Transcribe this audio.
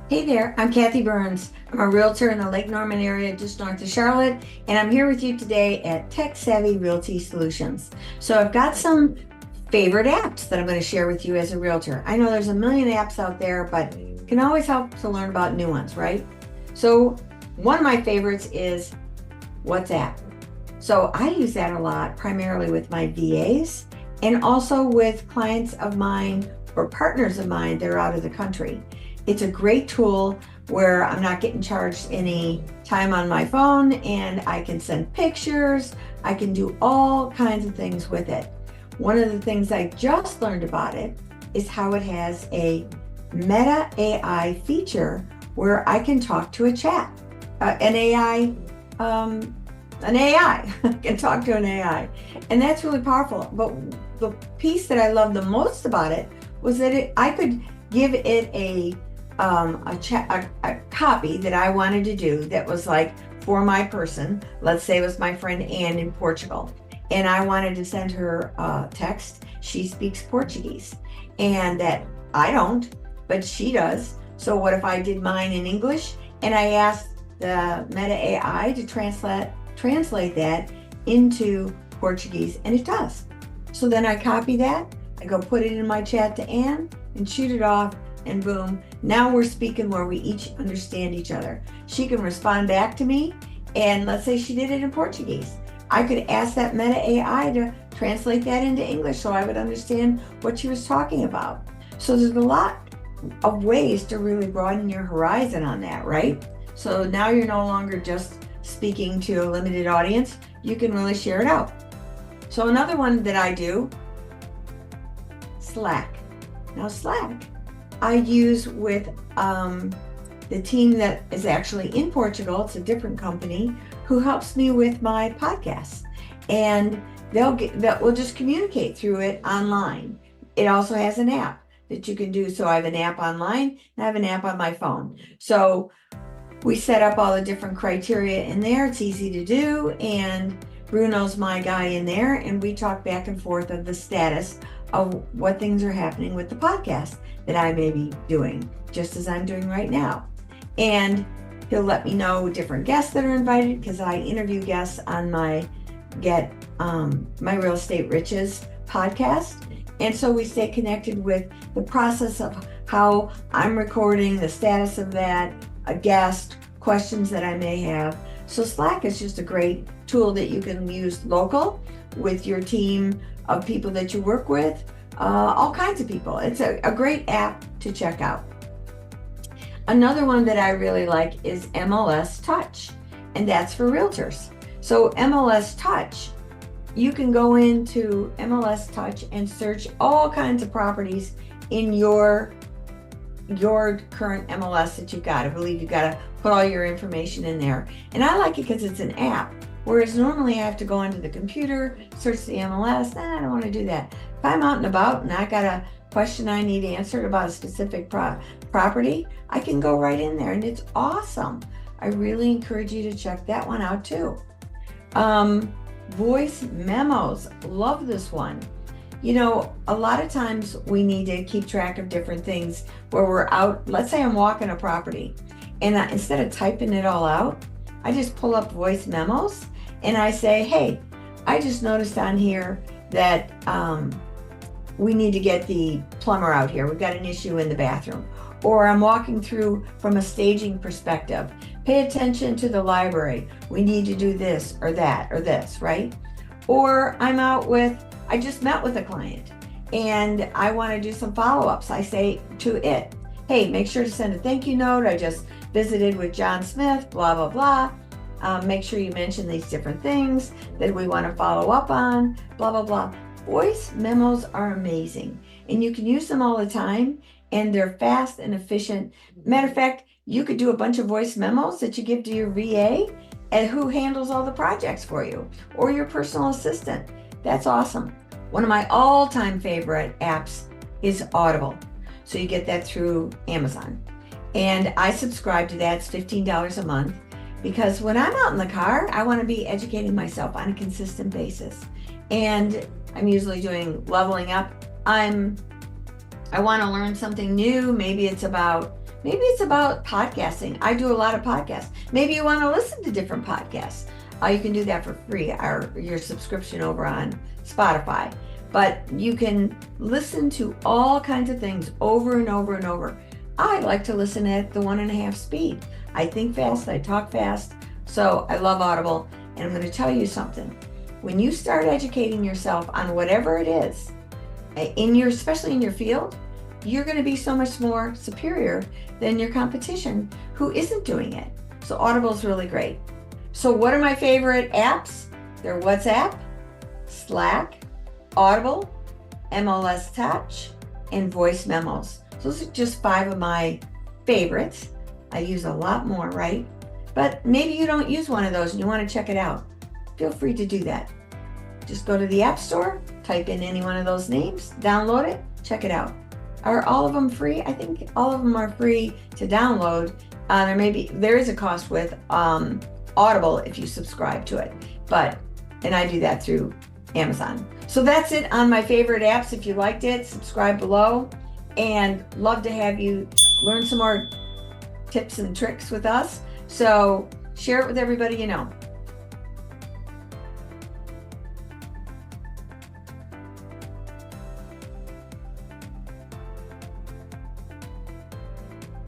Hey there, I'm Kathy Byrnes. I'm a realtor in the Lake Norman area just north of Charlotte, and I'm here with you today at Tech Savvy Realty Solutions. So I've got some favorite apps that I'm going to share with you as a realtor. I know there's a million apps out there, but it can always help to learn about new ones, right? So one of my favorites is WhatsApp. So I use that a lot, primarily with my VAs and also with clients of mine or partners of mine that are out of the country. It's a great tool where I'm not getting charged any time on my phone, and I can send pictures. I can do all kinds of things with it. One of the things I just learned about it is how it has a Meta AI feature where I can talk to a chat, an AI. I can talk to an AI, and that's really powerful. But the piece that I loved the most about it was that I could give it a copy that I wanted to do that was like for my person. Let's say it was my friend Anne in Portugal, and I wanted to send her a text. She speaks Portuguese, and that I don't, but she does. So what if I did mine in English and I asked the Meta AI to translate that into Portuguese, and it does. So then I copy that, I go put it in my chat to Anne and shoot it off, and boom, now we're speaking where we each understand each other. She can respond back to me, and let's say she did it in Portuguese. I could ask that Meta AI to translate that into English so I would understand what she was talking about. So there's a lot of ways to really broaden your horizon on that, right? So now you're no longer just speaking to a limited audience, you can really share it out. So another one that I do, Slack. Now Slack, I use with the team that is actually in Portugal. It's a different company who helps me with my podcast, and we'll just communicate through it online. It also has an app that you can do. So I have an app online and I have an app on my phone. So we set up all the different criteria in there. It's easy to do, and Bruno's my guy in there, and we talk back and forth of the status of what things are happening with the podcast that I may be doing, just as I'm doing right now. And he'll let me know different guests that are invited, because I interview guests on my my Real Estate Riches podcast. And so we stay connected with the process of how I'm recording, the status of that, a guest, questions that I may have. So Slack is just a great tool that you can use local with your team of people that you work with, all kinds of people. It's a great app to check out. Another one that I really like is MLS Touch, and that's for realtors. So MLS Touch, you can go into MLS Touch and search all kinds of properties in your current MLS that you've got. I believe you've got to put all your information in there. And I like it because it's an app, whereas normally I have to go onto the computer, search the MLS. I don't want to do that. If I'm out and about and I got a question I need answered about a specific property, I can go right in there, and it's awesome. I really encourage you to check that one out too. Voice Memos, love this one. You know, a lot of times we need to keep track of different things where we're out. Let's say I'm walking a property, and instead of typing it all out, I just pull up voice memos and I say, hey, I just noticed on here that we need to get the plumber out here. We've got an issue in the bathroom. Or I'm walking through from a staging perspective. Pay attention to the library. We need to do this or that or this, right? Or I just met with a client and I want to do some follow-ups. I say to it, hey, make sure to send a thank you note. I just visited with John Smith, blah, blah, blah. Make sure you mention these different things that we want to follow up on, blah, blah, blah. Voice memos are amazing, and you can use them all the time, and they're fast and efficient. Matter of fact, you could do a bunch of voice memos that you give to your VA and who handles all the projects for you, or your personal assistant. That's awesome. One of my all-time favorite apps is Audible. So you get that through Amazon. And I subscribe to that. It's $15 a month, because when I'm out in the car, I want to be educating myself on a consistent basis. And I'm usually doing leveling up. I want to learn something new. Maybe it's about Maybe it's about podcasting. I do a lot of podcasts. Maybe you want to listen to different podcasts. You can do that for free, your subscription over on Spotify. But you can listen to all kinds of things over and over and over. I like to listen at the 1.5 speed. I think fast, I talk fast. So I love Audible. And I'm going to tell you something. When you start educating yourself on whatever it is, especially in your field, you're going to be so much more superior than your competition who isn't doing it. So Audible is really great. So what are my favorite apps? They're WhatsApp, Slack, Audible, MLS Touch, and Voice Memos. Those are just 5 of my favorites. I use a lot more, right? But maybe you don't use one of those and you want to check it out. Feel free to do that. Just go to the App Store, type in any one of those names, download it, check it out. Are all of them free? I think all of them are free to download. There is a cost with Audible if you subscribe to it, and I do that through Amazon. So that's it on my favorite apps. If you liked it, subscribe below, and love to have you learn some more tips and tricks with us. So share it with everybody you know.